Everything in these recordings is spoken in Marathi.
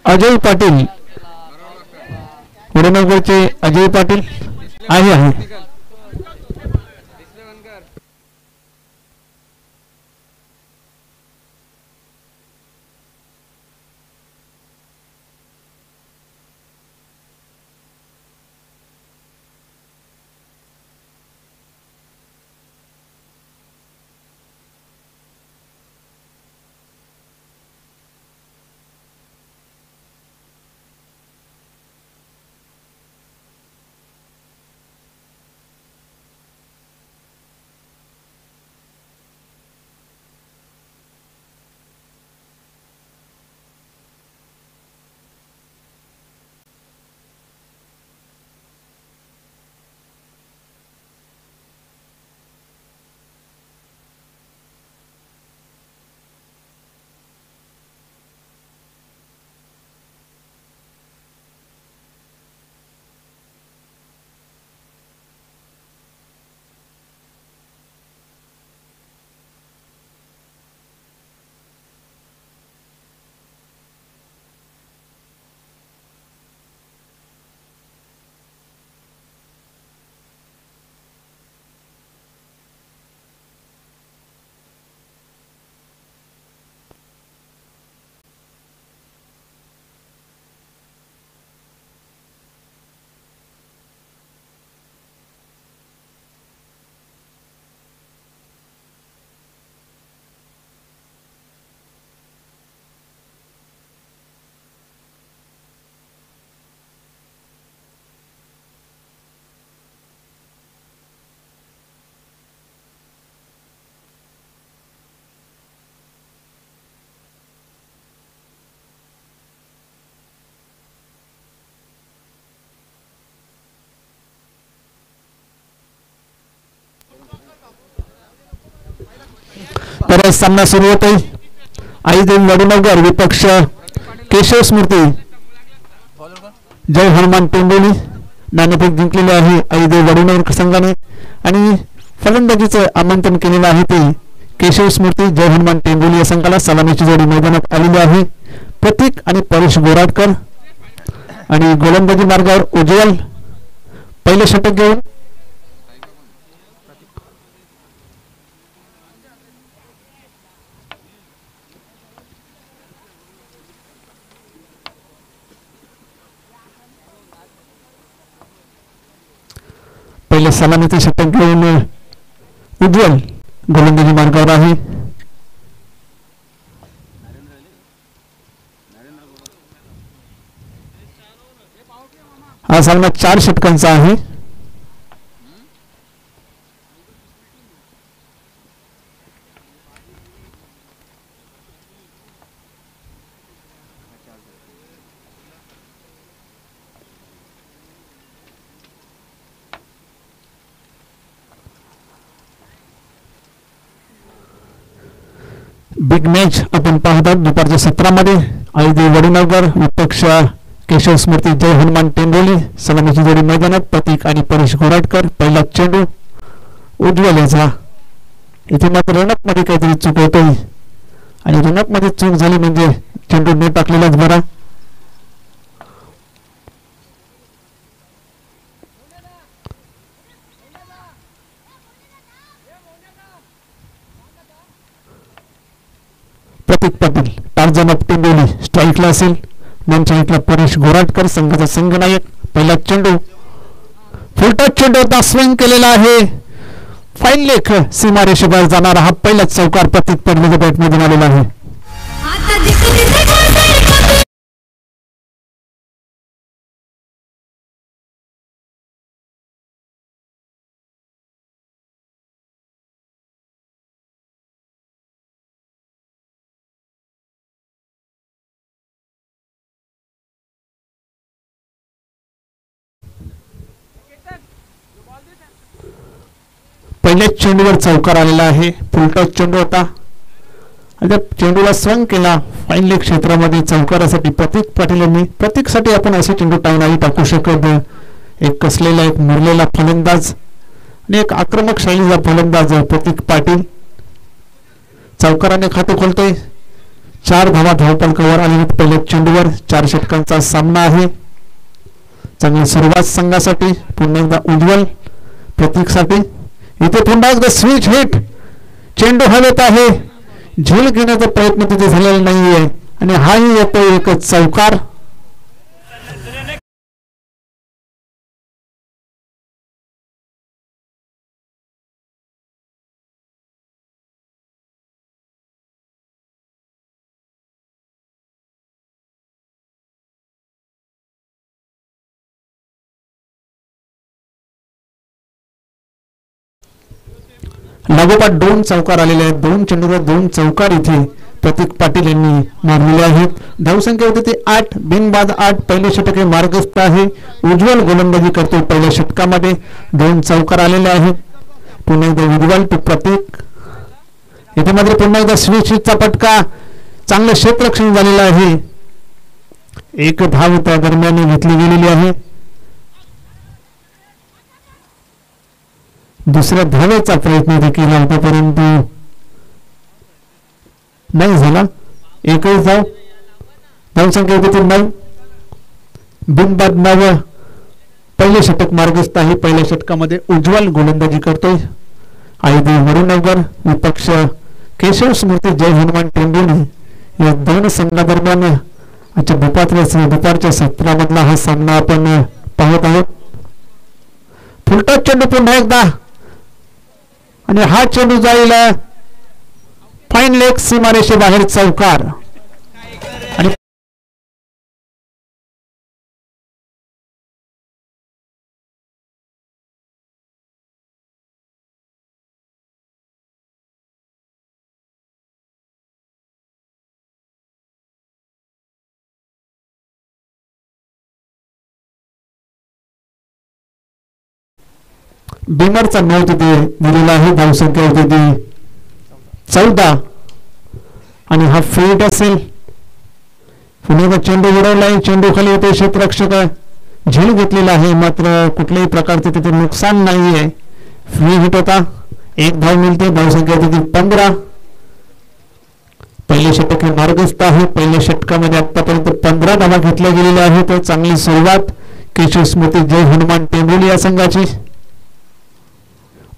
अजय पाटील वडनगरचे अजय पाटील आहे. परत सामना सुरू होतोय. आईदेवी वडनगर विपक्ष केशव स्मृती जय हनुमान टेंबोली नाणेफेक जिंकलेले आहे आईदेवी वडनगर संघाने आणि फलंदाजीचं आमंत्रण केलेलं आहे ते केशव स्मृती जय हनुमान टेंबोली या संघाला. सलामीची जोडी मैदानात आलेली आहे. प्रतीक आणि परेश गोराटकर आणि गोलंदाजी मार्गावर उज्ज्वल पहिले षटक घेऊन पहिले सलामीचे षटक घेऊन उज्ज्वल गोलंदाजी मार्गावर आहे. हा सामना 4 षटकांचा आहे. बिग मॅच आपण पाहतात दुपारच्या सत्रामध्ये. आईदेवी वडनगर विपक्ष केशव स्मृती जय हनुमान टेंबोली. सलामीची जोडी मैदानात प्रतीक आणि परेश गोराटकर. पहिला चेंडू उज्ज्वल याचा. इथे मात्र रनअप मध्ये काहीतरी चूक होतोय आणि रनअप मध्ये चूक झाली म्हणजे चेंडू न टाकलेलाच बरा. प्रतीक पाटील टार्झन ऑफ टेंबोली स्ट्राईकला असेल. नंतर परेश गोराटकर संघाचा संघनायक. पहिला चेंडू फुलटच चेंडू होता. स्विंग केलेला आहे. फाईन लेख सीमारेषेबाहेर जाणारा हा पहिलाच चौकार प्रतीक पाटीलच्या बॅटमधून आलेला आहे. पहिल्याच चेंडूवर चौकार आलेला आहे. फुलटॉस चेंडू होता आणि चेंडूला स्विंग केला. फाईन लेग क्षेत्रामध्ये चौकारासाठी प्रतीक पाटील यांनी. प्रतीकसाठी आपण असे चेंडू नाही टाकू शकत. एक कसलेला एक मुरलेला फलंदाज आणि एक आक्रमक शैलीचा फलंदाज प्रतीक पाटील. चौकाराने खाते खोलतोय. 4 धावा धावपलकावर आलेल्या पहिल्या चेंडूवर 4 षटकांचा सामना आहे. चांगली सुरुवात संघासाठी. पुन्हा एकदा उज्ज्वल प्रतीकसाठी. इथे पुन्हा एकदा स्विच हिट. चेंडू हवेत आहे. झेल घेण्याचा प्रयत्न तिथे झालेला नाहीये आणि हाही येतो एक चौकार. लागोपाठ 2 चौकार आलेले आहेत. 2 चेंडूवर 2 चौकार इथे प्रतीक पाटील यांनी मारलेले आहेत. धावसंख्या होती ती 8, बिनबाद 8. पहिले षटक हे मार्गस्थ आहे. उज्ज्वल गोलंदाजी करतो पहिल्या षटकामध्ये. 2 चौकार आलेले आहेत. पुन्हा एकदा उज्ज्वल टू प्रतीक. इथे मात्र पुन्हा एकदा स्विचचा फटका. चांगलं क्षेत्ररक्षण झालेलं आहे. एक धाव त्या दरम्यान घेतली गेलेली आहे. दुसऱ्या धावेचा प्रयत्न केला होता परंतु नाही झाला. एकच धाव. धावसंख्या होती 9, बिनबाद 9. पहिले षटक मार्गस्थ आहे. पहिल्या षटकामध्ये उज्ज्वल गोलंदाजी करतोय. आयदी वरुणनगर विपक्ष केशव स्मृती जय हनुमान टेंबुर्णी या 2 संघादरम्यान आजच्या दुपारच्या सत्रामधला हा सामना आपण पाहत आहोत. फुलटॉस चेंडू पुन्हा एकदा आणि हा चेंडू जाईल फाईन लेग सीमारेषे बाहेर चौकार. आणि बिमरचा नोट तिथे दिलेला आहे. धावसंख्या होती ती 14 आणि हा फील्ड असेल. पुन्हा चेंडू उडवलाय. चेंडू खाली येतो. क्षेत्ररक्षक झेल घेतलेला आहे मात्र कुठल्याही प्रकारचे तिथे नुकसान नाहीये. फ्री हिट होता. 1 धाव मिळते. धावसंख्या होती ती 15. पहिले षटक हे मार्गस्थ आहे. पहिल्या षटकामध्ये आतापर्यंत 15 धावा घेतल्या गेलेल्या आहेत. चांगली सुरुवात केशव स्मृती जय हनुमान टेंबुर्णी या संघाची.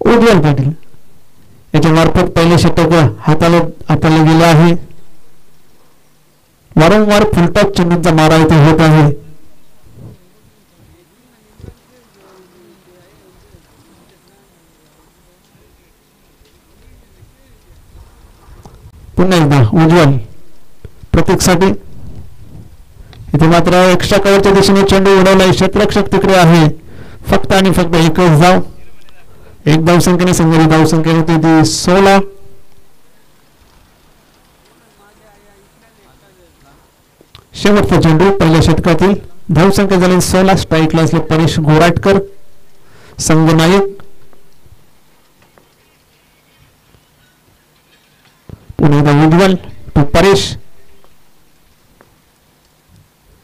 उज्ज्वल पाटील याच्या मार्फत पहिले षटक हाताला गेलं आहे. वारंवार फुलटॉस चेंडूचा मारा इथे होत आहे. पुन्हा एकदा उज्ज्वल प्रतीकसाठी. इथे मात्र एक्स्ट्रा कव्हरच्या दिशेने चेंडू उडवलाय. क्षेत्ररक्षक तिकडे आहे. फक्त आणि फक्त एकच धाव. 1 धावसंख्येने संघाची धावसंख्या होती ती 16. शेवटचा चेंडू पहिल्या षटकातील. धावसंख्या झाली 16. स्ट्राईकला असले परेश गोराटकर संघनायक. पुन्हा एकदा उज्ज्वल टू परेश.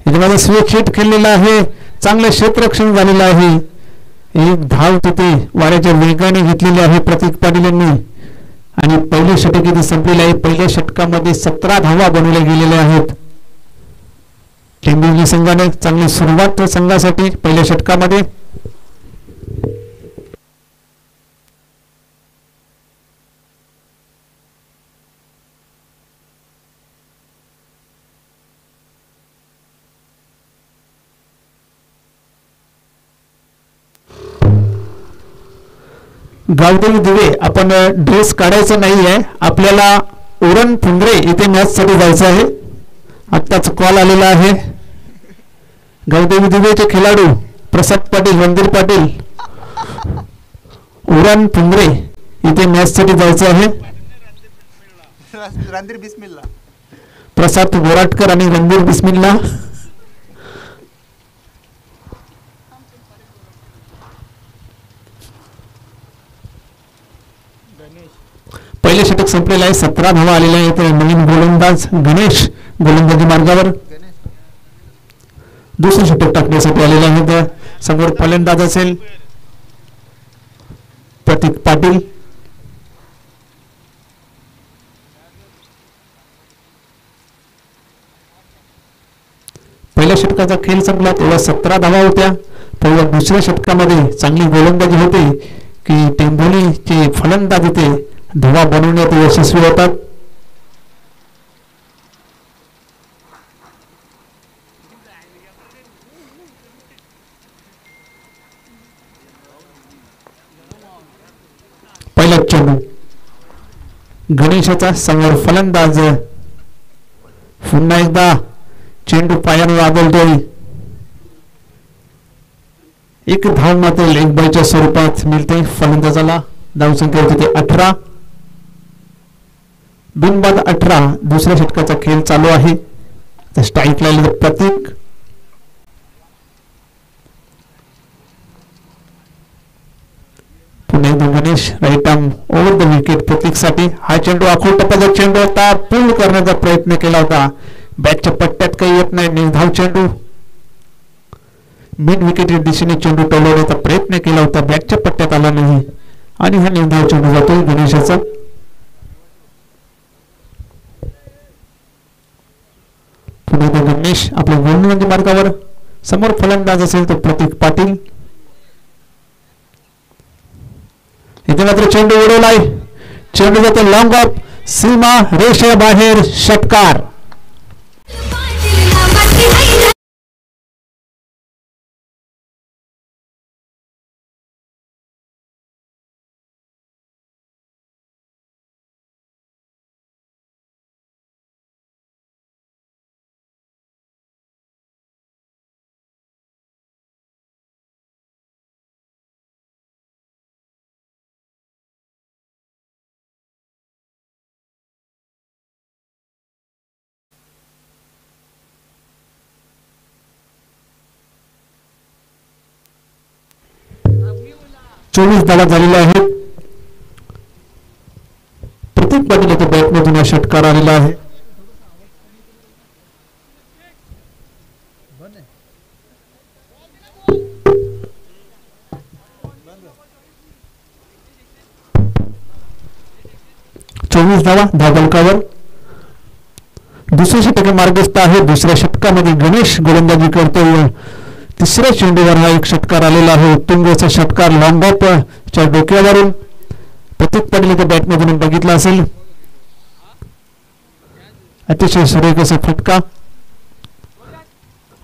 याच्यामध्ये स्विच हिट खेळलेला आहे. चांगले क्षेत्ररक्षण झालेलं आहे. 1 धाव तिथे वाऱ्याच्या वेगाने घेतलेली आहे प्रतीक पाटील यांनी आणि पहिले षटक इथे संपलेले आहे. पहिल्या षटकामध्ये 17 धावा बनवल्या गेलेल्या आहेत. टेंबुर्णी संघाने चांगली सुरुवात संघासाठी पहिल्या षटकामध्ये. गावदेवी दिवे आपण ड्रेस काढायचा नाहीये. आपल्याला उरण फुंद्रे इथे मॅच साठी जायचं आहे. आत्ताच कॉल आलेला आहे. गावदेवी दिवेचे खेळाडू प्रसाद पाटील रणधीर पाटील उरण फुंद्रे इथे मॅच साठी जायचं आहे. प्रसाद गोराटकर आणि रणधीर बिस्मिल्ला. पहिले षटक संपलेलं आहे. 17 धावा आलेल्या आहेत. नवीन गोलंदाज गणेश गोलंदाजी मार्गावर. दुसरे षटक टाकण्यासाठी आलेले आहेत. समोर फलंदाज असेल प्रतीक पाटील. षटकाचा खेळ संपला तेव्हा 17 धावा होत्या. तेव्हा दुसऱ्या षटकामध्ये चांगली गोलंदाजी होते की टेंभोलीचे फलंदाज इथे धावा बनवण्यात यशस्वी होतात. पहिला चेंडू गणेशाचा समोर फलंदाज, पुन्हा एकदा चेंडू पायाने आदळतोय. एक धाव मात्र लेग बायच्या स्वरूपात मिळते फलंदाजाला. धावसंख्या होती ते 18. बिनबाद 18. दुसऱ्या षटकाचा खेळ चालू आहे. स्ट्राईक लावलेलं प्रतीक, पुन्हा एकदा Ganesh right arm over the wicket प्रतीकसाठी. हा चेंडू आखूड टप्प्याचा चेंडू होता, पूर्ण करण्याचा प्रयत्न केला होता. बॅटच्या पट्ट्यात काही येत नाही. निर्धाव चेंडू, मिड विकेटच्या दिशेने चेंडू टोलवण्याचा प्रयत्न केला होता, बॅटच्या पट्ट्यात आला नाही आणि हा निर्धाव चेंडू जातोय गणेशाचा. पुन्हा एकदा गणेश आपल्या गोलंदाजी मार्गावर. समोर फलंदाज असेल तो प्रतीक पाटील. इथे मात्र चेंडू उडवलाय. चेंडू जातो लॉंग ऑफ, सीमा रेषेबाहेर, षटकार. चोवीस धावा झालेल्या आहेत. प्रतीक पाटील येथे बॅटमधून हा षटकार आलेला आहे. चोवीस धावा धावफलकावर. दुसऱ्या षटक मार्गस्थ आहे. दुसऱ्या षटकामध्ये गणेश गोलंदाजी करतोय. तिसऱ्या चेंडूवर हा एक षटकार आलेला आहे. उत्तुंगचा षटकार लॉंग ऑफ च्या डोक्यावरून. प्रतीक पाटील इथे बॅटमधून बघितला असेल. अतिशय सुरेख असा फटका.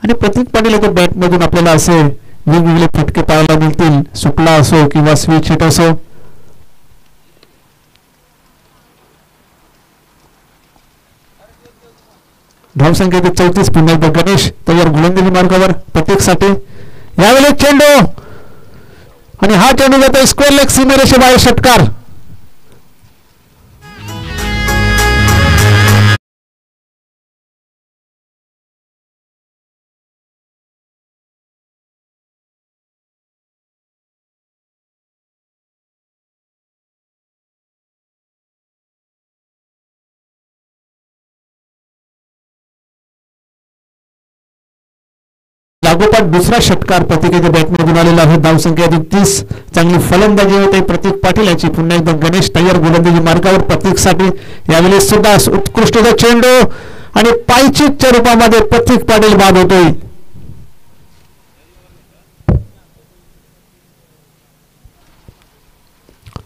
आणि प्रतीक पाटील इथे बॅटमधून आपल्याला असे वेगवेगळे फटके पाहायला मिळतील, सुटला असो किंवा स्विच हिट असो. धावसंख्या 34. पुन्हा एकदा गणेश तयार गोलंदाजी मार्गावर प्रतीकसाठी. यावेळी चेंडू आणि हा चेंडू जातो स्क्वेअर लेग सीमारेषेबाहेर, षटकार. लागोपाठ दुसरा षटकार प्रतीकेच्या बॅटमधून आलेला आहे. धावसंख्या 30. चांगली फलंदाजी होते प्रतीक पाटील याची. पुन्हा एकदा गणेश तयार गोलंदाजी मार्गावर प्रतीकसाठी. यावेळी सुद्धा उत्कृष्ट चेंडू आणि पायचीच्या रूपामध्ये प्रतीक पाटील बाद होतोय.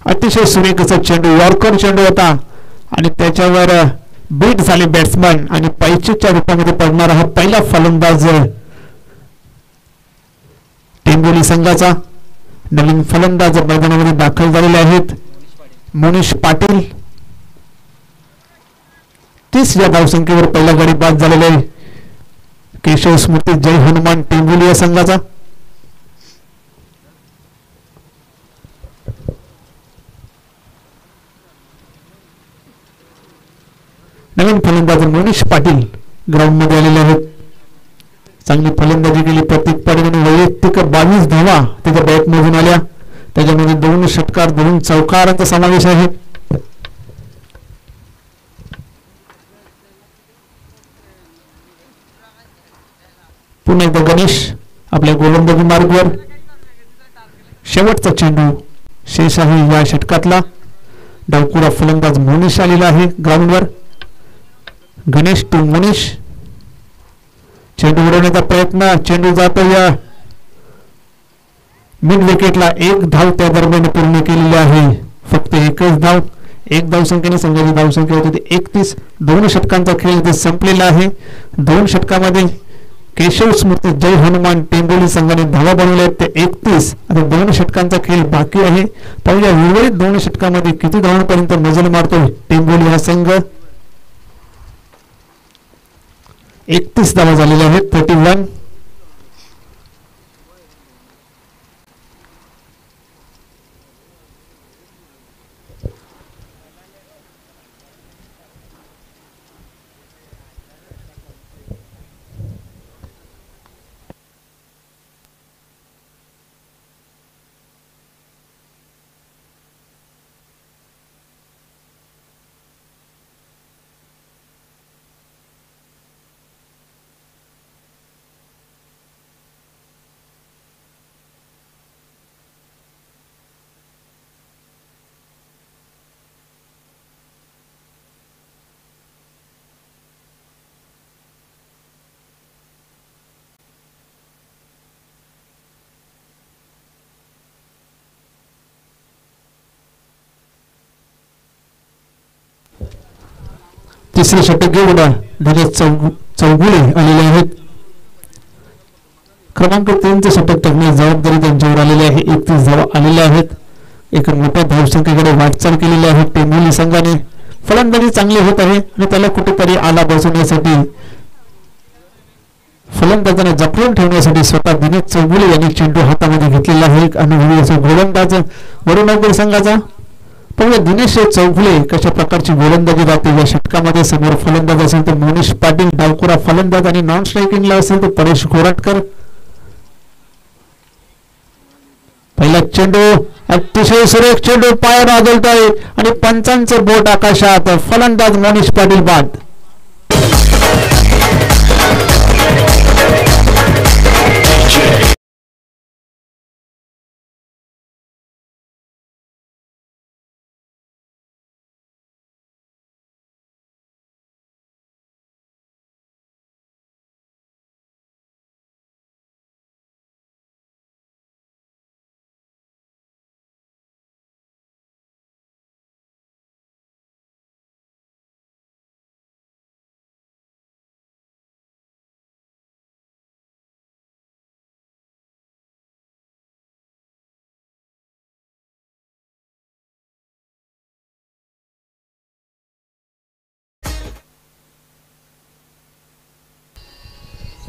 अतिशय सुरेख असा चेंडू, यॉर्कर चेंडू होता आणि त्याच्यावर बीट झाले बॅट्समन आणि पायचीच्या रूपामध्ये पडणारा हा पहिला फलंदाज टेंभोली संघाचा. नवीन फलंदाज मैदानामध्ये दाखल झालेले आहेत. मनीष पाटील 30 या धावसंख्येवर पहिला गडी बाद झालेला आहे. केशव स्मृती जय हनुमान टेंभोली या संघाचा. नवीन फलंदाज मनीष पाटील ग्राउंड मध्ये आलेले आहेत. चांगली फलंदाजी केली प्रतीक पाटील. वैयक्तिक 22 धावा त्याच्या बॅट मधून आल्या. त्याच्यामध्ये 2 षटकार 2 चौकारांचा समावेश आहे. पुन्हा एकदा गणेश आपल्या गोलंदाजी मार्गावर. शेवटचा चेंडू शेष आहे या षटकातला. डावकुडा फलंदाज मनीष आलेला आहे ग्राउंडवर. गणेश टू मनीष. चेंडू उडवण्याचा प्रयत्न, चेंडू जातो या मिड विकेटला. एक धाव त्या दरम्यान पूर्ण केलेली आहे. फक्त एकच धाव, एक धावसंख्येने संघाची धावसंख्या होती 31. 2 षटकांचा खेळ इथे संपलेला आहे. 2 षटकामध्ये केशव स्मृती जय हनुमान टेंबोली संघाने धावा बनवल्या ते 31. आता 2 षटकांचा खेळ बाकी आहे. पाहूया उर्वरित 2 षटकामध्ये किती धावांपर्यंत मजल मारतो टेंबोली हा संघ. 31 धावा झालेल्या आहेत. 31. तिसरे षटक घेऊन धीरज चौगुले आलेले आहेत. क्रमांक 3 चे षटक टाकण्याची जबाबदारी त्यांच्यावर आलेली आहे. 31 धावा आलेल्या आहेत. एक मोठ्या धावसंख्येकडे वाटचाल केलेली आहे टेंबोली संघाने. फलंदाजी चांगली होत आहे आणि त्याला कुठेतरी आला बसवण्यासाठी, फलंदाजांना जपवून ठेवण्यासाठी स्वतः दिनेश चौगुले यांनी चेंडू हातामध्ये घेतलेला आहे. एक अनुभवी असा गोलंदाज वडनगर संघाचा. पाहूया दिनेश चौगुले कशा प्रकारची गोलंदाजी राहते या षटकामध्ये. समोर फलंदाज असेल तर मोनिश पाटील, डावखुरा फलंदाज, आणि नॉन स्ट्रायकिंगला असेल तर परेश गोरटकर. पहिला चेंडू अतिशय सुरेख चेंडू पायावर आदळतोय आणि पंचांचं बोट आकाशात. फलंदाज मोनिश पाटील बाद.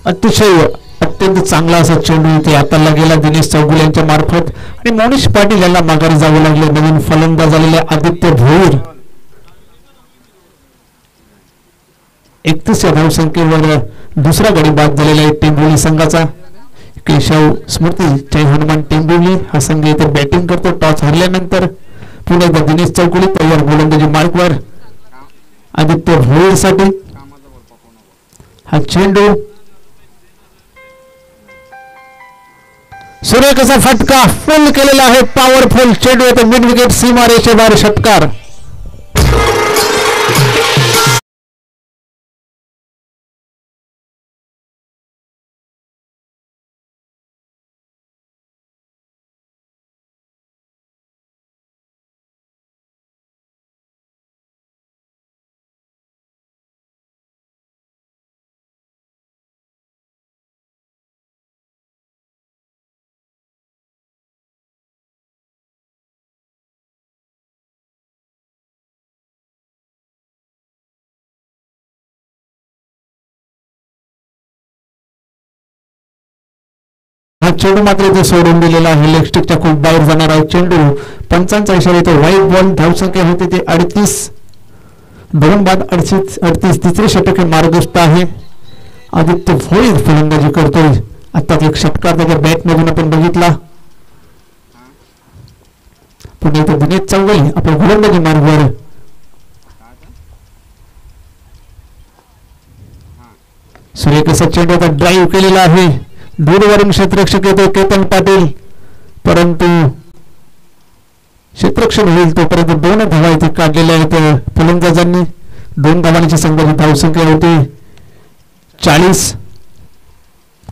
अतिशय अत्यंत चांगला असा चेंडू इथे हाताला गेला दिनेश चौगुले यांच्या मार्फत आणि मोनिश पाटील यांना माघारी जावं लागले. नवीन फलंदाज आलेले आदित्य भोईर. 31 धावसंख्येवर दुसरा गडी बाद झालेला आहे टेंबोली संघाचा. केशव स्मृती जय हनुमान टेंबोली हा संघ इथे बॅटिंग करतो. टॉस हरल्यानंतर पुन्हा एकदा दिनेश चौगुले तयार गोलंदाजी मार्कवर आदित्य भोईर साठी. हा चेंडू सुरेख असा फटका फुल केलेला आहे. पॉवरफुल चेंडू येतो मिड विकेट सीमा रेषेबाहेर. षटकार. हा चेंडू मात्र इथे सोडून दिलेला आहे. लेग स्टिकच्या खूप बाहेर जाणार आहे चेंडू. पंचांचा इशारा येतो व्हाईट बॉल. धावसंख्या होती ते 38. 2 बाद 38. तिसरे षटक हे मार्गस्थ आहे. आदित्य भोईर फलंदाजी करतोय. आता एक षटकार त्याच्या बॅट मधून आपण बघितला. पुढे इथे दिनेश चौगुले आपल्या गोलंदाजी मार्गावर. सुरेख असा चेंडू आता ड्राईव्ह केलेला आहे. दूरवरून क्षेत्ररक्षक येतो केतन पाटील, परंतु क्षेत्ररक्षण होईल तोपर्यंत 2 धावा इथे काढलेल्या आहेत फलंदाजांनी. 2 धावांची संघाची धावसंख्या होती 40.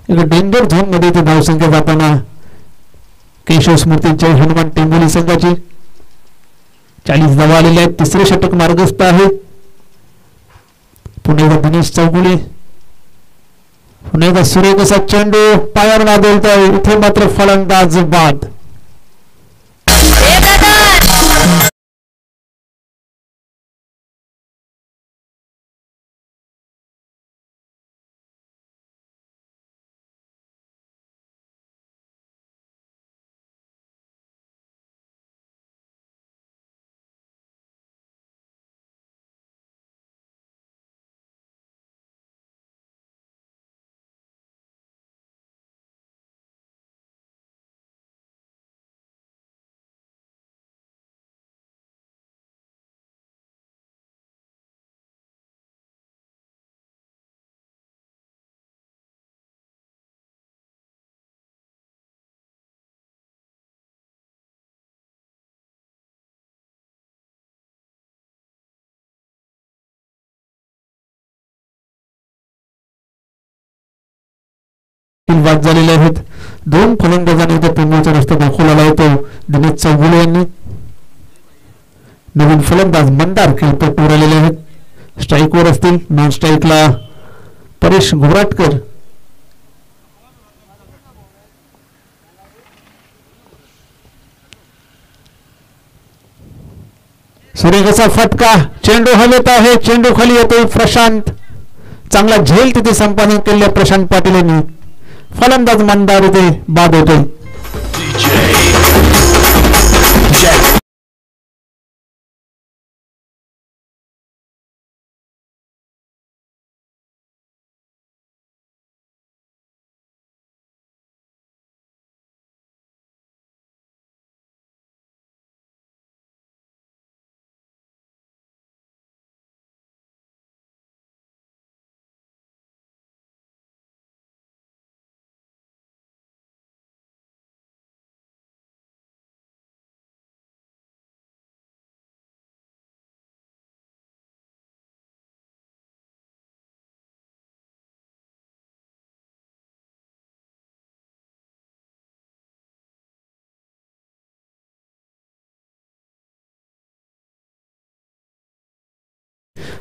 एक डेंजर झोन मध्ये ते धावसंख्या जाताना केशव स्मृतींच्या हनुमान टेंबोली संघाची 40 धावा आलेल्या आहेत. तिसरे षटक मार्गस्थ आहे. पुन्हा दिनेश चौगुले, पुन्हा सुरेख असा चेंडू पायावर नादवतोय. इथे मात्र फलंदाज बाद. बाद झालेले आहेत. 2 फलंदाजांनी इथे टेंबूचा रस्ता दाखवलेला होतो. दिनेश चौगुले यांनी नवीन फलंदाज मंदार खेळपट्टीवर आलेले आहेत. स्ट्राईकवर असतील. नॉन स्ट्राईकला परेश घोराटकर, सुरेखाचा फटका, चेंडू हलत आहे. चेंडू खाली येतो. प्रशांत, चांगला झेल तिथे संपादन केलेल्या प्रशांत पाटील यांनी. फलंदाज मंदार इथे बाद होतोय.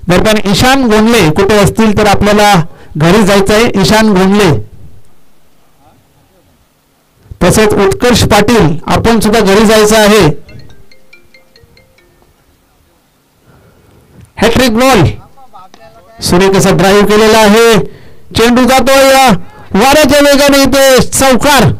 दरम्यान ईशान गोंडले कुठे असतील तर आपल्याला घरी जायचं आहे. ईशान गोंडले तसेच उत्कर्ष पाटील, आपण सुद्धा घरी जायचं आहे. हॅट्रिक बॉल, सुरेख असा ड्राईव्ह केलेला आहे. चेंडू जातोय वाऱ्याच्या वेगाने इथे चौकार.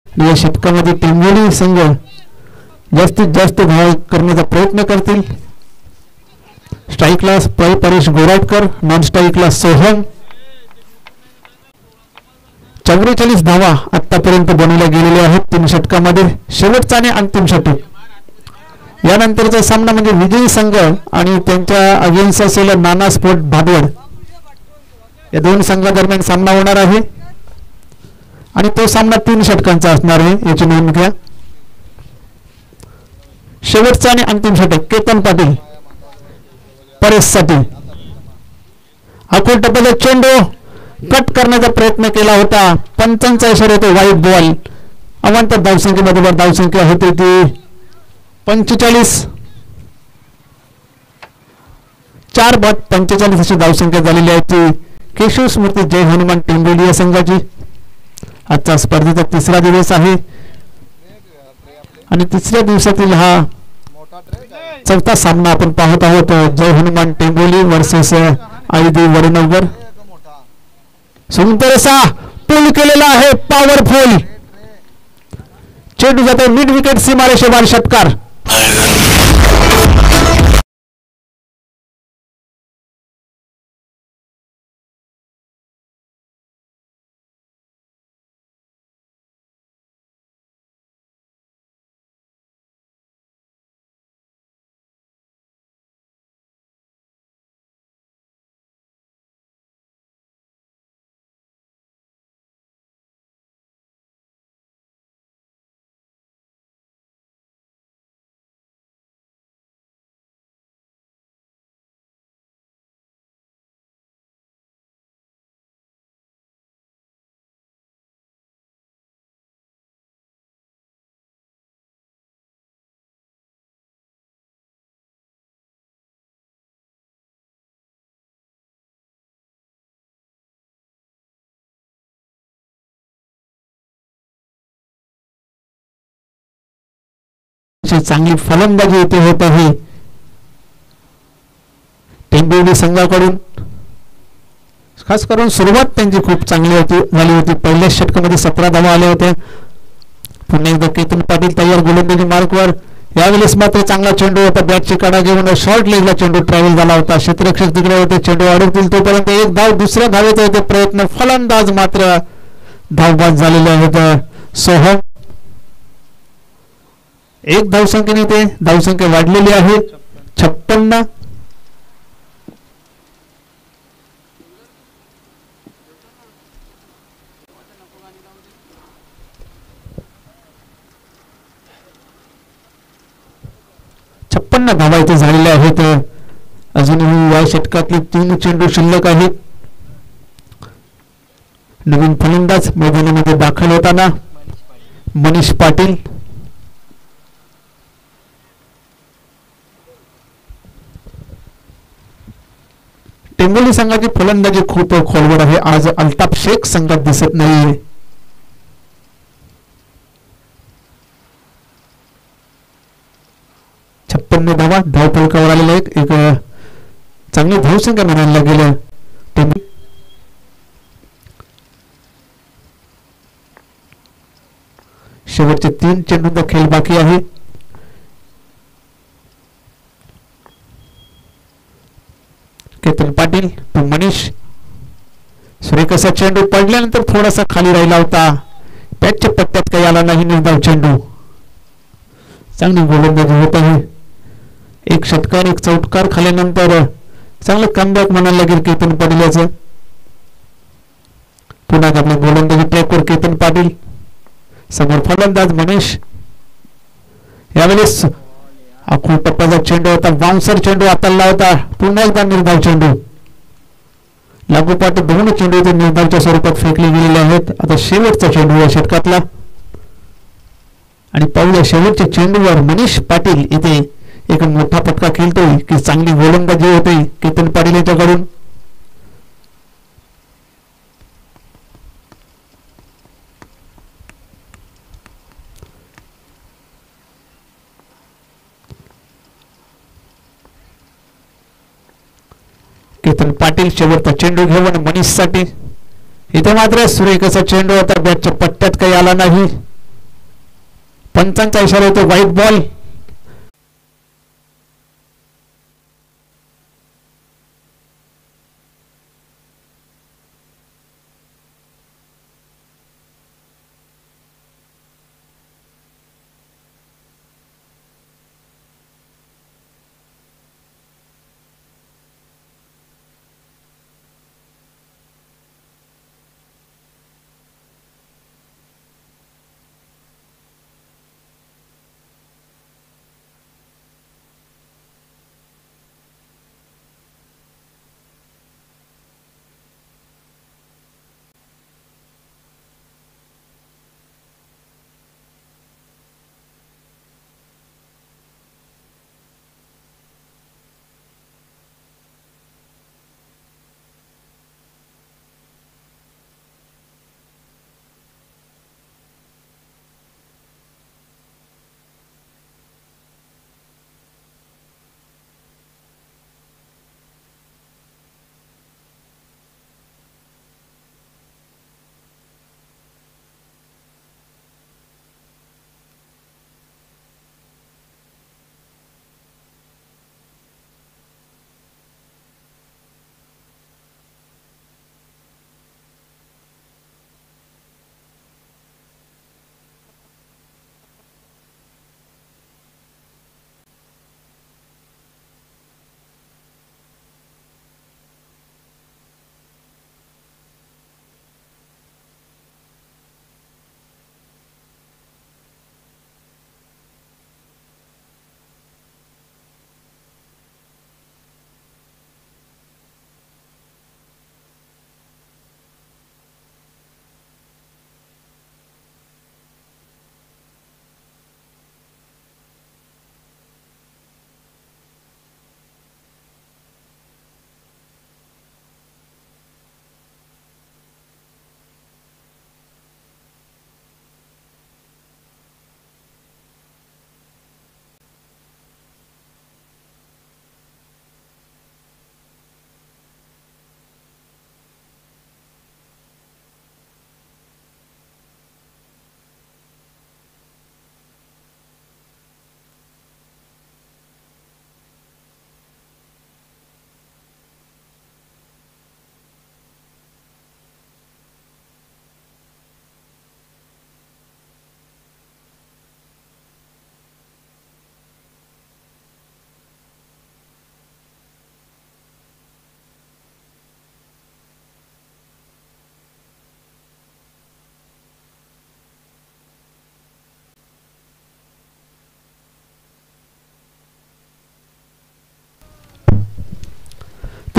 या षटकामध्ये टेंबोली संघ जास्तीत जास्त धावा करण्याचा प्रयत्न करतील. स्ट्राईकला परेश गोराटकर, नॉन स्ट्राईकला सोहम. 44 धावा आतापर्यंत बनवल्या गेलेल्या आहेत 3 षटकामध्ये. शेवटचा आणि अंतिम षटक, यानंतरचा सामना म्हणजे विजयी संघ आणि त्यांच्या अगेन्स्ट असलेला नाना स्पोर्ट भादवड, या 2 संघादरम्यान सामना होणार आहे. आणि तो सामना 3 षटकांचा असणार आहे, याची नोंद घ्या. शेवटचा आणि अंतिम षटक केतन पाटील परेशसाठी. अकोल टप्प्याचा चेंडू कट करण्याचा प्रयत्न केला होता, पंचांचा इशारा होतो वाईट बॉल. अवांतर धावसंख्येमध्ये धावसंख्या होती ती 45. 4 बाद 45 अशी धावसंख्या झालेली आहे ती केशव स्मृती जय हनुमान टेंबोली या संघाची. आजचा स्पर्धेचा 3रा दिवस आहे आणि 3ऱ्या दिवसातील हा 4था सामना आपण पाहत आहोत. जय हनुमान टेंबोली वर्सेस आयदी वडनगर. सुंदर असा पूल केलेला आहे, पॉवरफुल चेंडू जातो मिड विकेट सीमारेषेवर. षटकार चांगली फलंदाजी येथे होत आहे टेंबोली संघाकडून. खास करून सुरुवात त्यांची खूप चांगली झाली होती. पहिल्या षटकामध्ये 17 धावा आल्या होत्या. पुन्हा एकदा केतन पाटील तयार गोलंदाजी मार्कवर. यावेळेस मात्र चांगला चेंडू होता, बॅटची कडा घेऊन शॉर्ट लेगला चेंडू ट्रॅव्हल झाला होता. क्षेत्ररक्षक तिकडे होते, चेंडू अडकतील तोपर्यंत एक धाव, दुसऱ्या धावेत होते प्रयत्न. फलंदाज मात्र धावबाद झालेले आहेत सोहम. एक धावसंख्येने ते धावसंख्या वाढलेली आहे 56. धावा इथे झालेल्या आहेत. अजूनही या षटकातले 3 चेंडू शिल्लक आहेत. नवीन फलंदाज मैदानामध्ये दाखल होताना मनीष पाटील. टेंबोली संघाची फलंदाजी खूप खोलवर आहे. आज अल्ताफ शेख संघात दिसत नाहीये. धावा धावफलकावर आलेले आहेत. एक चांगली धावसंख्या म्हणायला गेलं. शेवटचे 3 चेंडूंचा खेळ बाकी आहे. केतन पाटील तो मनीष. सुरेख असा चेंडू पडल्यानंतर थोडासा खाली राहिला होता, पॅचच्या पट्ट्यात काही आला नाही. निर्धाव चेंडू, चांगली गोलंदाजी होत आहे. एक षटकार एक चौकार खाल्यानंतर चांगलं कमबॅक म्हणायला लागेल केतन पाटील याचं. पुन्हा आपल्या गोलंदाजी ट्रॅकवर केतन पाटील, समोर फलंदाज मनीष. यावेळेस अकोल टप्प्याचा चेंडू होता, बाउन्सर चेंडू हाताळला होता. पुन्हा एकदा निर्धाव चेंडू, लागोपाठ 2 चेंडू ते निर्धावच्या स्वरूपात फेकले गेलेले आहेत. आता शेवटचा चेंडू या षटकातला आणि पाहूया शेवटच्या चेंडूवर मनीष पाटील इथे एक मोठा फटका खेळतोय की चांगली गोलंदाजी होते केतन पाटील याच्याकडून. केतन पाटील शेवटचा चेंडू घेऊन मनीष साठी. इथे मात्र सुरेख असा चेंडू होता, बॅटच्या पट्ट्यात काही आला नाही. पंचांचा इशारा होतो व्हाईट बॉल.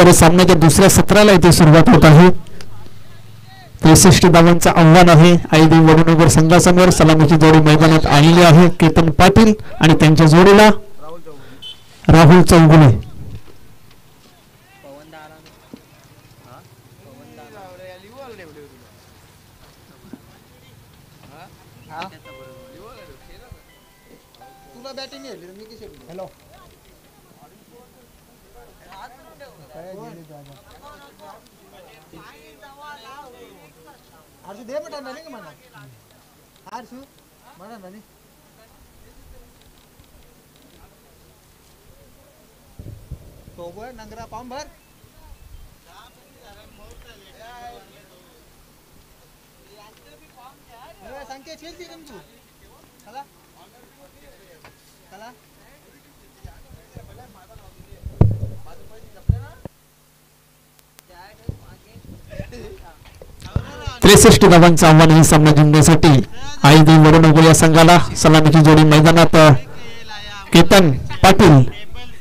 तर सामन्याच्या दुसऱ्या सत्राला इथे सुरुवात होत आहे. 63 धावांचं आव्हान आहे आयदी वडूनगर संघासमोर. सलामीची जोडी मैदानात आलेली आहे. केतन पाटील आणि त्यांच्या जोडीला राहुल चौगुले. आरशू दे बेटा नाही का मला आरशू मला नाही सोबत नंगरा पाम भर सांगते चलती तुमची चला चला 63 धावांचं आव्हान हे सामना जिंकण्यासाठी आयदी वडूनगर या संघाला. सलामीची जोडी मैदानात केतन पाटील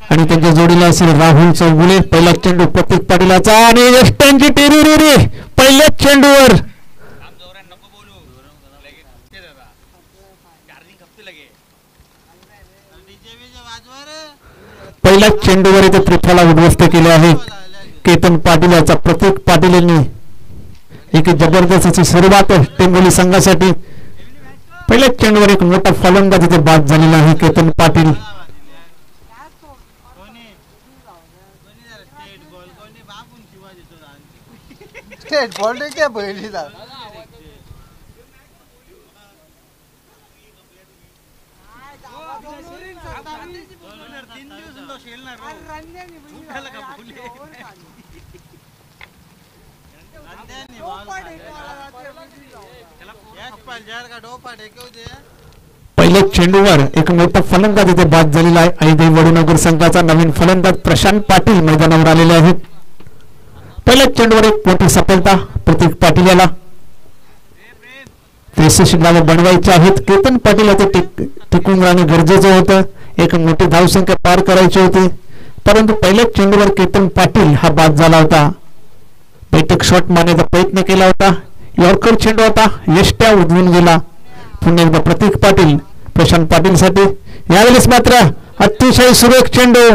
आणि त्यांच्या जोडीला असेल राहुल चौगुले. पहिला चेंडू प्रतीक पाटीलाचा आणि यष्टांची टेरी पहिल्याच चेंडूवर पहिल्याच चेंडूवर इथे त्रिफला उद्ध्वस्त केले आहे केतन पाटील याचा. प्रतीक पाटील यांनी एक जबरदस्त अशी सुरुवात टेंबोली संघासाठी. पहिल्याच चेंडूवर एक मोठा फलंदाज तिथे बाद झालेला आहे केतन पाटील. पहिल्या चेंडूवर एक मोठा फलंदाज इथे बाद झालेला आहे आयदी वडूनगर संघाचा. नवीन फलंदाज प्रशांत पाटील मैदानावर आलेले आहेत. पहिल्या चेंडूवर एक मोठी सफलता प्रतीक पाटील याला. 63 धावा बनवायचे आहेत. केतन पाटील याचे टिकून राहणे गरजेचं होतं. एक मोठी धावसंख्या पार करायची होती परंतु पहिल्या चेंडूवर केतन पाटील हा बाद झाला होता. बैठक शॉट मारण्याचा प्रयत्न केला होता. यॉर्कर चेंडू होता यष्ट्या उधळून गेला. पुन्हा एकदा प्रतीक पाटील प्रशांत पाटील साठी. यावेळेस मात्र अतिशय सुरेख चेंडू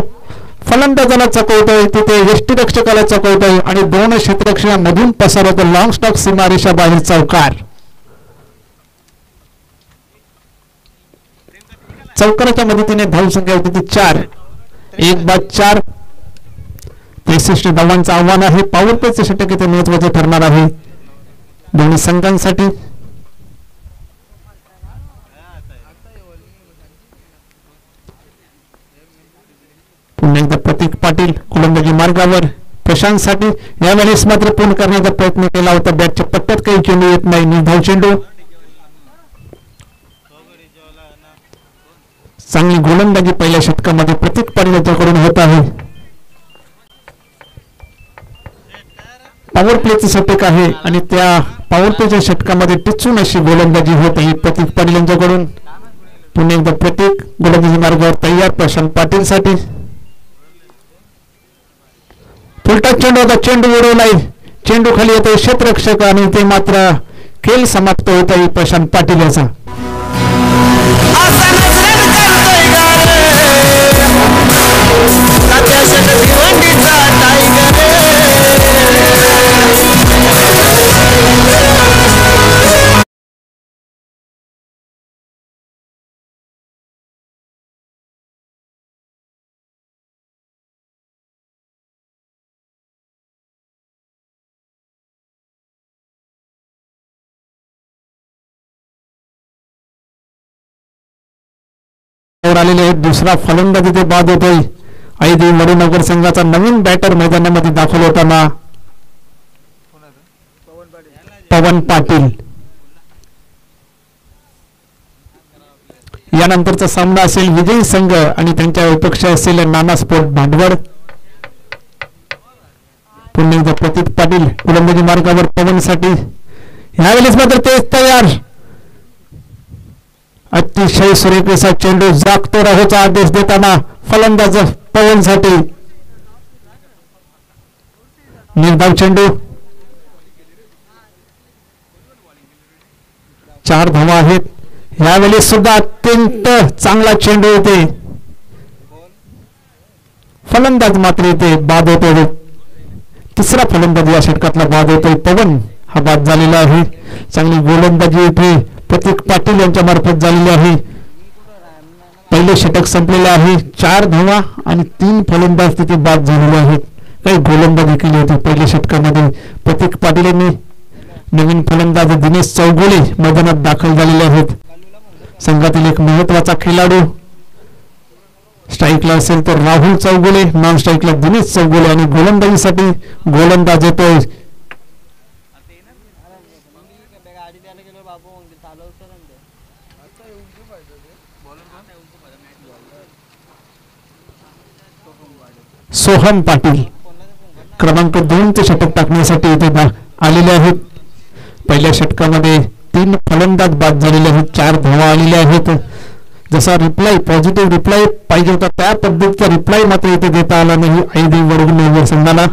फलंदाजाला चकवतोय तिथे यष्टीरक्षकाला चकवतोय आणि दोन क्षेत्ररक्षकांमधून पसार होतो. लॉंग स्टॉक सीमारेषा बाहेर चौकार. चौकाराच्या मदतीने धावसंख्या होती ती 4. 1 बाद 4. 63 धावांचं आव्हान आहे. पॉवर प्लेचे षटक इथे महत्वाचे ठरणार आहे दोन्ही संघांसाठी. पुन्हा एकदा प्रतीक पाटील गोलंदाजी मार्गावर प्रशांत साठी. यावेळेस मात्र पूर्ण करण्याचा प्रयत्न केला होता. बॅटच्या पट्ट्यात काही चेंडू येत नाही. निर्धाव चेंडू. चांगली गोलंदाजी पहिल्या षटकामध्ये प्रतीक पाटील याच्याकडून होत आहे. पॉवर प्लेचे षटक आहे आणि त्या पॉवर प्लेच्या षटकामध्ये टिचून अशी गोलंदाजी होत आहे प्रतीक पाटील यांच्याकडून. पुन्हा एकदा प्रतीक गोलंदाजी मार्गावर तयार प्रशांत पाटील साठी. फुलटा चेंडू होता. चेंडू उडवलाय. चेंडू खाली येतो क्षेत्ररक्षक आणि ते मात्र खेळ समाप्त होत आहे प्रशांत पाटील याचा. आलेले आहेत. दुसरा फलंदाज इथे बाद होतोय. आयदी वडूनगर संघाचा नवीन बॅटर मैदानामध्ये दाखल होताना पवन पाटील. यानंतरचा सामना असेल विजयी संघ आणि त्यांच्या विपक्ष असेल नाना स्पोर्ट भांडवड. पुन्हा एकदा प्रतीक पाटील गोलंदाजी मार्गावर पवन साठी. यावेळेस मात्र तेच तयार. अतिशय सुरेख असा चेंडू जागतो राहूचा आदेश देताना फलंदाज पवन साठी. निर्धाव चेंडू 4 धावा आहेत यावेळेस सुद्धा अत्यंत चांगला चेंडू येते फलंदाज मात्र येते बाद होतो तिसरा फलंदाज या षटकातला बाद होतोय पवन हा बाद झालेला आहे चांगली गोलंदाजी येथे प्रतीक पाटील यांच्या मार्फत झालेली आहे पहिले षटक संपलेले आहे 4 धावा आणि 3 फलंदाज तिथे बाद झालेले आहेत काही गोलंदाजी केली होती पहिल्या षटकामध्ये प्रतीक पाटील यांनी नवीन फलंदाज दिनेश चौगुले मैदानात दाखल झालेले आहेत संघातील एक महत्वाचा खेळाडू स्ट्राईकला असेल तर राहुल चौगुले नॉन स्ट्राईकला दिनेश चौगुले आणि गोलंदाजीसाठी गोलंदाज येतोय सोहम पाटील क्रमांक 2 चे षटक टाकण्यासाठी इथे आलेले आहेत पहिल्या षटकामध्ये 3 फलंदाज बाद झालेले आहेत 4 धावा आलेल्या आहेत जसा रिप्लाय पॉझिटिव्ह रिप्लाय पाहिजे होता त्या पद्धतीचा रिप्लाय मात्र इथे देता आला नाही ऐदेव वडवणनगर संघाला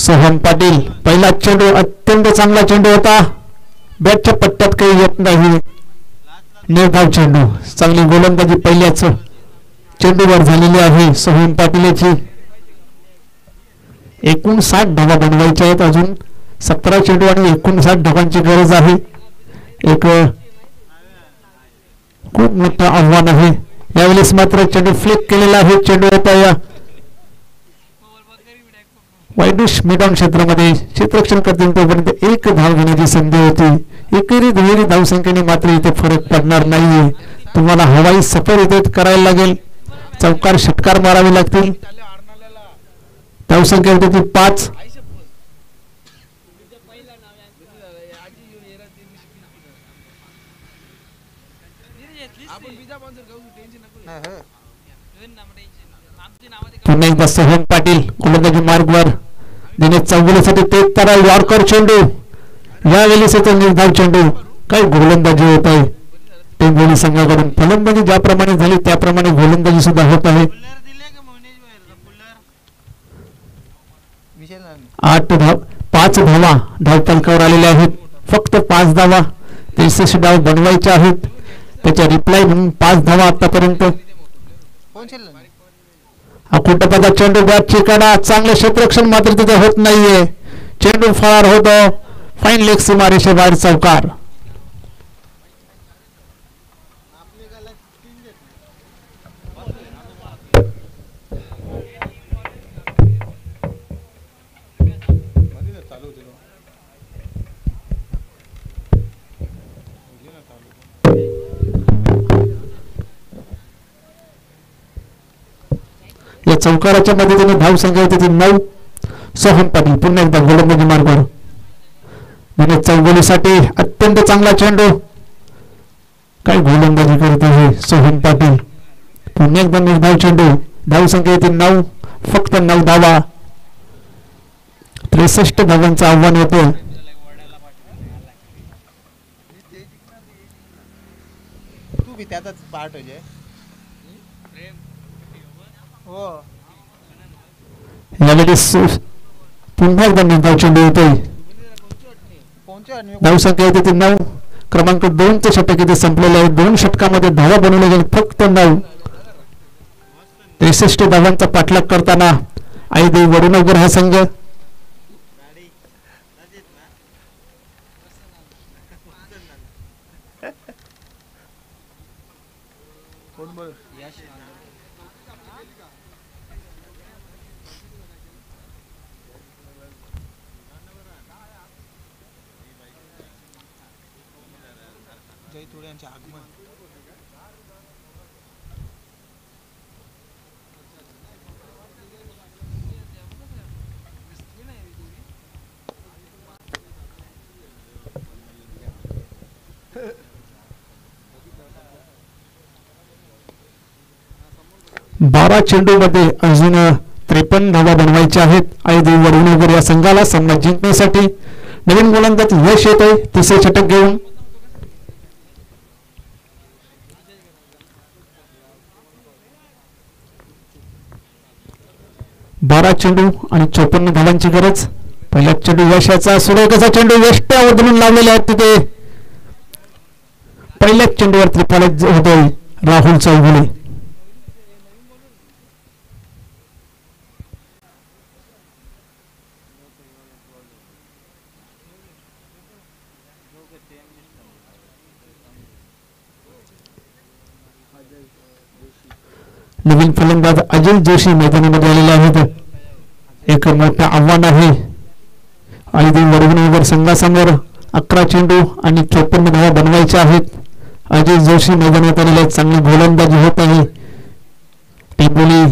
सोहम पाटील पहिला चेंडू अत्यंत चांगला चेंडू होता बॅटच्या पट्ट्यात काही येत नाही निर्धाव चेंडू चांगली गोलंदाजी पहिल्याच चेंडूवर झालेली आहे सोहम पाटील याची एकूण 60 धावा बनवायच्या आहेत अजून 17 चेंडू आणि 59 धावांची गरज आहे एक खूप मोठं आव्हान आहे यावेळेस मात्र चेंडू फ्लिक केलेला आहे चेंडू होता या वाईडुश मिडॉन क्षेत्रामध्ये क्षेत्ररक्षण करतील तोपर्यंत 1 धाव घेण्याची संधी होती एकेरी दुहेरी धावसंख्येने मात्र इथे फरक पडणार नाहीये तुम्हाला हवाई सफर इथे करायला लागेल चौकार षटकार मारावे लागतील धावसंख्या होती ती 5 पुन्हा एकदा सोहम पाटील गोलंदाजी मार्गवर दिनेश चौगुलेसाठी तेज तारा यॉर्कर चेंडू यावेळेस येतो निर्धाव चेंडू काय गोलंदाजी होत आहे टेंबोली संघाकडून फलंदाजी ज्याप्रमाणे झाली त्याप्रमाणे गोलंदाजी सुद्धा होत आहे 5 धावा धावतांकावर आलेल्या आहेत फक्त 5 धावा 63 डाव बनवायचे आहेत त्याच्या रिप्लाय म्हणून 5 धावा आतापर्यंत अकुटपदा चेंडू बॅट चिकाडा चांगले क्षेत्ररक्षण मात्र तिथे होत नाहीये चेंडू फरार होतो फाईन लेग सीमारेषे बाहेर चौकार या चौकाराच्या मदतीने धाव संख्या होती ती 9 सोहम पाटील पुन्हा एकदा गोलंदाजी मार्गावर दिनेश चौगुलेसाठी अत्यंत चांगला चेंडू काय गोलंदाजी करत आहे सोहम पाटील पुन्हा एकदा निर्धाव चेंडू धाव संख्या होती 9 फक्त 9 धावा 63 धावांचं आव्हान होतं तू भी त्यातच पार्ट होय हो यावेळेस पुन्हा एकदा निर्धाव चेंडू होतोय धाव संख्या होती ती 9 क्रमांक 2 चे षटक इथे संपलेले आहे 2 षटकामध्ये धावा बनवले गेले फक्त 9 63 धावांचा पाठलाग करताना ऐदेव वडवणनगर हा संघ जय थोडे यांचे आगमन 12 चेंडूमध्ये अजून 53 धावा बनवायच्या आहेत. आयदेव वडवणनगर या संघाला सामना जिंकण्यासाठी. नवीन गोलंदाज यश येतोय तिसरे षटक घेऊन. बारा चेंडू आणि 54 धावांची गरज. पहिला चेंडू यशाचा सुरेखाचा चेंडू यष्ट्या वदलून लावलेले आहेत तिथे. पहिल्याच चेंडूवर त्रिफलक होतोय राहुल चौगुले. नवीन फलंदाज अजय जोशी मैदानामध्ये आलेले आहेत. एक मोठं आव्हान आहे आयदेव वडवणनगर संघासमोर. 11 चेंडू आणि 54 धावा बनवायच्या आहेत. अजय जोशी मैदानात आलेले आहेत. चांगली गोलंदाजी होत आहे. टिंबोलीच्या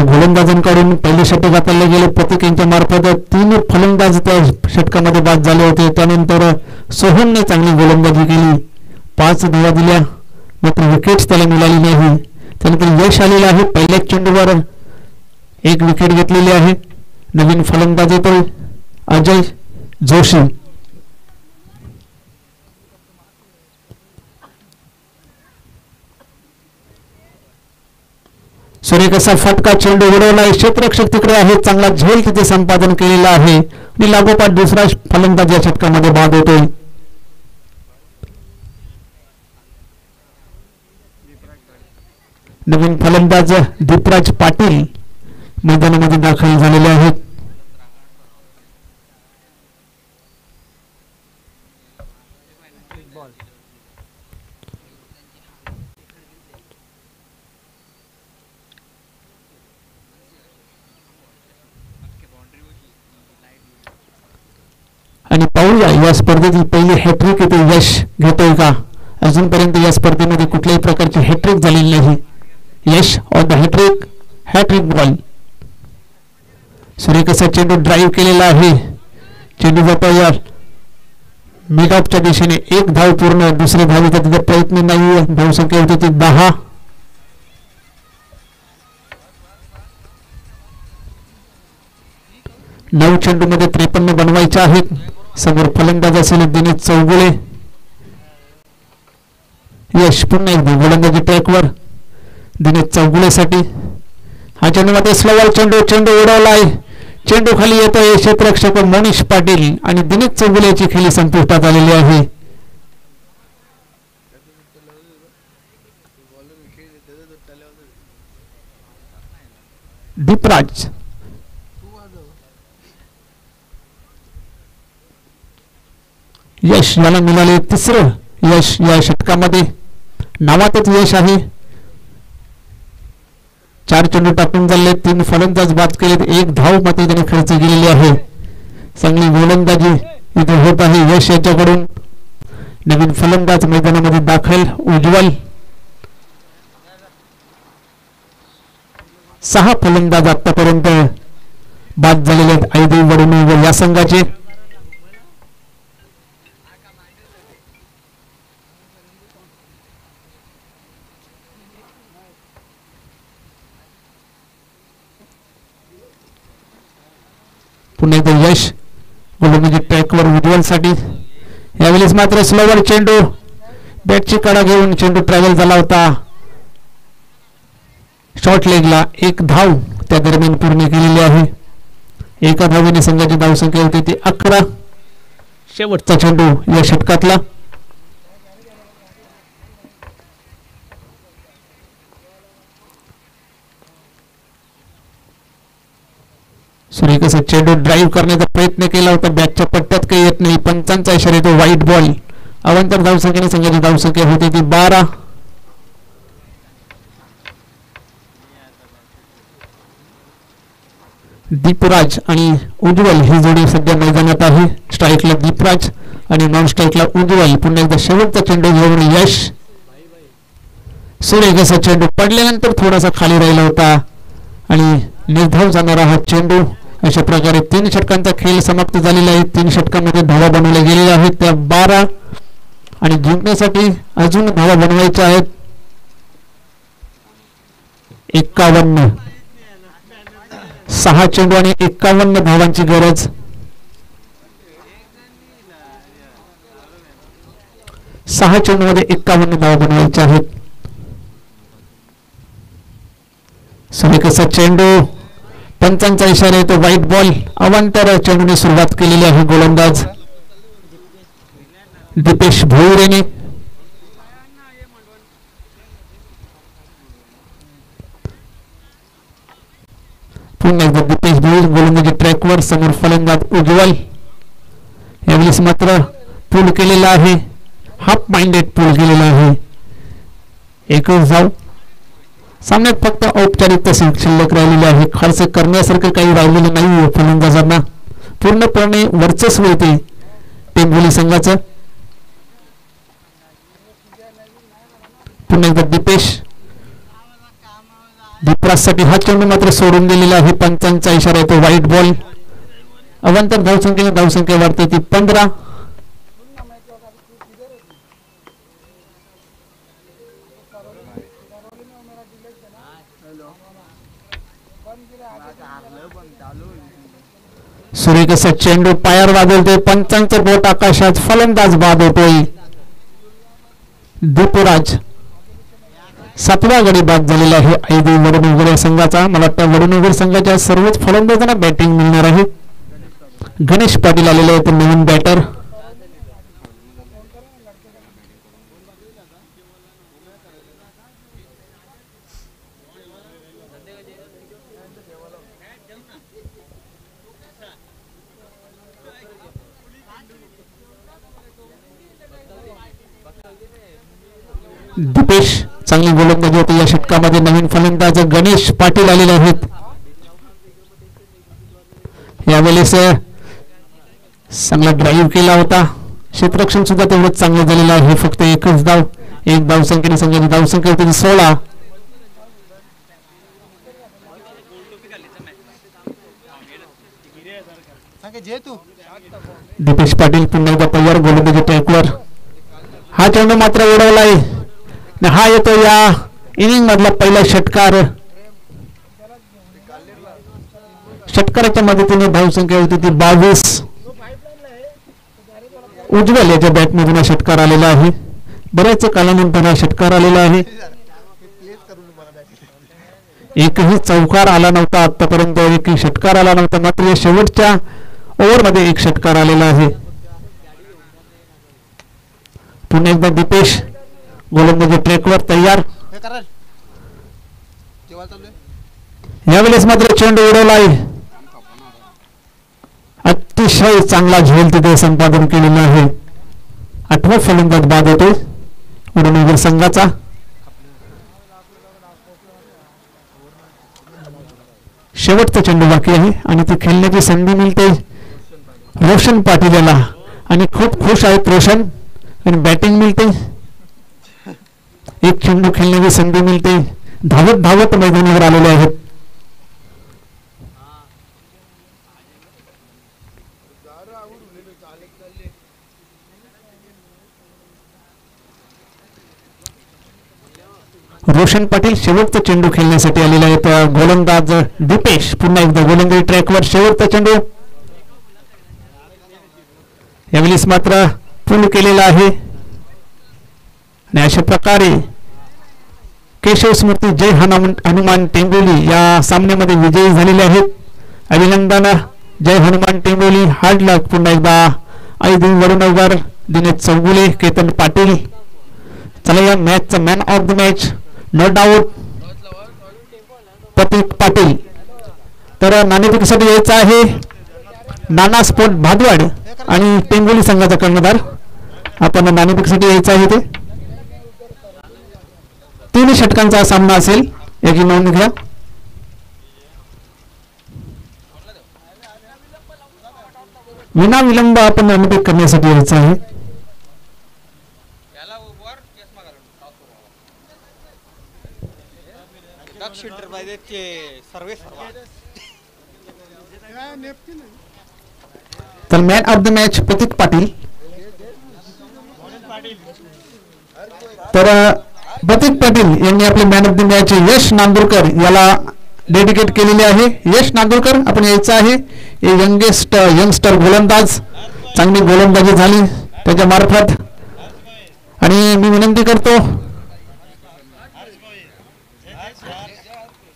गोलंदाजांकडून पहिले षटक हाताळले गेले. प्रतीक यांच्या मार्फत 3 फलंदाज त्या षटकामध्ये बाद झाले होते. त्यानंतर सोहमने चांगली गोलंदाजी केली. 5 धावा दिल्या मात्र विकेट्स त्याला मिळाली नाही. त्यानंतर यश आलेलं आहे. पहिल्याच चेंडूवर 1 विकेट घेतलेली आहे. नवीन फलंदाज येतोय अजय जोशी. सुरेखाचा फटका चेंडू उडवला. क्षेत्ररक्षक तिकडे आहे. चांगला झेल तिथे संपादन केलेला आहे आणि लागोपाठ दुसरा फलंदाज या षटकामध्ये बाद होतोय. नवीन फलंदाज दीपराज पाटील मैदानामध्ये दाखल झालेले आहेत. आणि पाहूया या स्पर्धेतील पहिली हॅट्रिक येथे यश घेतोय का. अजूनपर्यंत या स्पर्धेमध्ये कुठल्याही प्रकारची हॅट्रिक झालेली नाही. यश ऑन द हॅट्रिक बॉल. सुरेखाचा चेंडू ड्राईव्ह केलेला आहे. चेंडू जातो या मिडऑफच्या दिशेने. 1 धाव पूर्ण. दुसरी धावेचा तिथे प्रयत्न नाही. धावसंख्या होती ती 10. नऊ चेंडूमध्ये 53 बनवायच्या आहेत. समोर फलंदाज असेल दिनेश चौगुळे. यश पुन्हा एकदा गोलंदाजी ट्रॅकवर दिनेश चौगुलेसाठी. हा चेंडूमध्ये स्लोवर चेंडू उडवलाय. चेंडू खाली येतोय. क्षेत्ररक्षक मनीष पाटील आणि दिनेश चौगुलेची खेळी संपुष्टात आलेली आहे. दीपराज यश याला मिळाले तिसरं यश या षटकामध्ये. नावातच यश आहे. 4 चेंडू टाकून झाले. 3 फलंदाज बाद केलेत. 1 धाव मात्र त्याने खर्च केलेली आहे. चांगली गोलंदाजी इथे होत आहे यश याच्याकडून. नवीन फलंदाज मैदानामध्ये दाखल उज्ज्वल. 6 फलंदाज आतापर्यंत बाद झालेले आहेत आयदेव वडवणनगर या संघाचे. पुन्हा एकदा यश गोलंदाजी ट्रॅकवर उज्ज्वलसाठी. यावेळेस मात्र स्लोवर चेंडू. बॅटची कडा घेऊन चेंडू ट्रॅव्हल झाला होता. शॉर्ट लेगला 1 धाव त्या दरम्यान पूर्ण केलेली आहे. 1 धावेने संघाची धावसंख्या होती ती 11. शेवटचा चेंडू या षटकातला. सुरेखाचा चेंडू ड्राईव्ह करण्याचा प्रयत्न केला होता. बॅटच्या पट्ट्यात काही येत नाही. पंचांचा इशारा येतो व्हाईट बॉल. अवांतर धावसंख्येने संघाची धावसंख्या होती ती 12. दीपराज आणि उज्ज्वल ही जोडी सध्या मैदानात आहे. स्ट्राईकला दीपराज आणि नॉन स्ट्राईकला उज्ज्वल. पुन्हा एकदा शेवटचा चेंडू घेऊन यश. सुरेखाचा चेंडू पडल्यानंतर थोडासा खाली राहिला होता आणि निर्धाव जाणारा हा चेंडू. अशा प्रकारे 3 षटकांचा खेळ समाप्त झालेला आहे. 3 षटकांमध्ये धावा बनवल्या गेलेल्या आहेत त्या 12 आणि जिंकण्यासाठी अजून धावा बनवायच्या आहेत. 51. 6 चेंडू आणि 51 धावांची गरज. 6 चेंडूमध्ये 51 धावा बनवायच्या आहेत. सुरेखचा चेंडू, पंचांचा इशारा येतो व्हाईट बॉल. अवांतर चेंडूने सुरुवात केलेली आहे गोलंदाज दीपेश भोईरेने. पुन्हा एकदा दीपेश भोईर गोलंदाजी ट्रॅकवर. समोर फलंदाज उज्ज्वल. यावेळेस मात्र पूल केलेला आहे, हाफ माइंडेड पूल केलेला आहे. एकच धाव. सामन्यात फक्त औपचारिकता शिल्लक राहिलेली आहे. खर्च करण्यासारखं काही राहिलेलं नाही फलंदाजांना. पूर्णपणे वर्चस्व येते टेंभोली संघाचं. पुन्हा एकदा दीपेश. दीपराजसाठी हा चेंडू मात्र सोडून दिलेला आहे. पंचांचा इशारा येतो व्हाईट बॉल. अवांतर धावसंख्या वाढते ती 15. सुरेखचा चेंडू पायावर वाजवते. पंचांचं बोट आकाशात. फलंदाज बाद होतोय. दीपराज 7व्या गडी बाद झालेला आहे ऐदी वडनगर संघाचा. मला वाटतं वडनगर संघाच्या सर्वच फलंदाजांना बॅटिंग मिळणार आहे. गणेश पाटील आलेले आहेत नवीन बॅटर. दीपेश चांगली गोलंदाजी होती या षटकामध्ये. नवीन फलंदाज गणेश पाटील आलेले आहेत. यावेळेस चांगला ड्राईव्ह केला होता. क्षेत्ररक्षण सुद्धा तेवढंच चांगलं झालेलं आहे. फक्त एकच धाव. एक धावसंख्येने संघाची धावसंख्या होती 16. दीपेश पाटील पुन्हा एकदा तयार गोलंदाजी ट्रॅकवर. हा चेंडू मात्र उडवलाय. हा येतो या इनिंग मधला पहिला षटकार. षटकाराच्या मदतीने धावसंख्या होती ती 22. उज्ज्वल याच्या बॅटमधून हा षटकार आलेला आहे. बऱ्याच कालानंतर हा षटकार आलेला आहे. एकही चौकार आला नव्हता आतापर्यंत. एकही षटकार आला नव्हता. मात्र या शेवटच्या ओव्हरमध्ये एक षटकार आलेला आहे. पुन्हा एकदा दीपेश गोलंदाजी ट्रॅकवर तयार. यावेळेस मात्र चेंडू उडवलाय. अतिशय चांगला झेल तिथे संपादन केलेला आहे. 8वा फलंदाज बाद होतोय वडनगर संघाचा. शेवटचा चेंडू बाकी आहे आणि ती खेळण्याची संधी मिळते रोशन पाटील याला. आणि खूप खुश आहेत रोशन. आणि बॅटिंग मिळते. एक चेंडू खेळण्याची संधी मिळते. धावत धावत मैदानावर आलेले आहेत. रोशन पाटील शेवटचा चेंडू खेळण्यासाठी आलेले आहेत. गोलंदाज दीपेश पुन्हा एकदा गोलंदाजी ट्रॅकवर. शेवटचा चेंडू. यावेळेस मात्र पूल केलेला आहे. आणि अशा प्रकारे केशव स्मृती जय हनुमान टेंबोली या सामन्यामध्ये विजयी झालेले आहेत. अभिनंदन. जय हनुमान टेंबोली. हार्ड लक. पुन्हा एकदा ऐदी वडनगर, दिनेश चौगुले, केतन पाटील. चला या मॅचचा man of the match no doubt Prateek Patil. तर नाणेफेकीसाठी यायचं आहे नाना स्पोर्ट भादवाड आणि टेंबोली संघाचा कर्णधार. आपण नाणेफेकीसाठी यायचं आहे. ते 3 षटकांचा सामना असेल याची नोंद घ्या. विना विलंब आपण नाणेफेक करण्यासाठी यायचं आहे. तर मॅन ऑफ द मॅच प्रतीक पाटील. तर बतीक पाटील यांनी आपले मॅन ऑफ द मॅच यश नांदुरकर याला डेडिकेट केलेले आहे. यश नांदुरकर आपण यायचं आहे. हे यंगस्टर गोलंदाज, चांगली गोलंदाजी झाली त्याच्या मार्फत. आणि मी विनंती करतो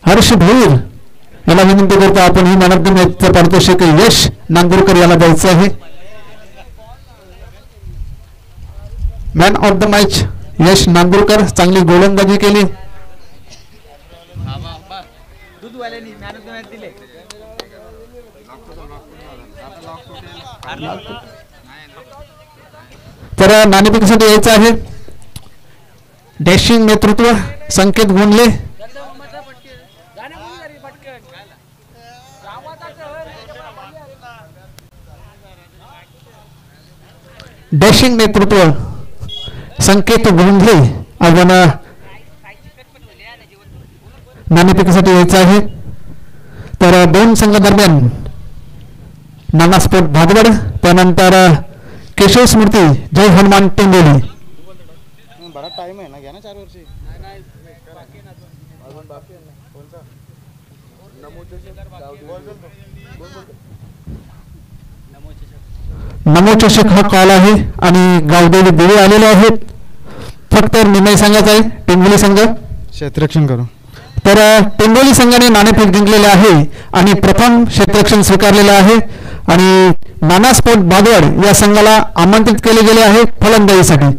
हर्ष भोईर याला विनंती करतो आपण ही मॅन ऑफ द मॅचचं पारितोषिक यश नांदुरकर याला द्यायचं आहे. मॅन ऑफ द मॅच यश नांदुरकर, चांगली गोलंदाजी केली. तर नाणेफेकीसाठी यायचं आहे. डॅशिंग नेतृत्व संकेत गुंडले, डॅशिंग नेतृत्व संकेत गोंधळे आपण नाणेफेकीसाठी यायचं आहे. तर दोन संघादरम्यान नाना स्पोर्ट भादवड, त्यानंतर केशव स्मृती जय हनुमान टेंबोली. बड़ा टाइम है ना, घ्या ना 4 वर्षी. नमो चषक हा कॉल आहे आणि गावदेवी देवी आलेले आहेत. फक्त निर्णय सांगायचा आहे. टेंबोली संघ क्षेत्ररक्षण करू. तर टेंबोली संघाने नाणेफेक जिंकलेले आहे आणि प्रथम क्षेत्ररक्षण स्वीकारलेलं आहे. आणि नाना स्पोर्ट भादवड या संघाला आमंत्रित केले गेले आहे फलंदाजीसाठी.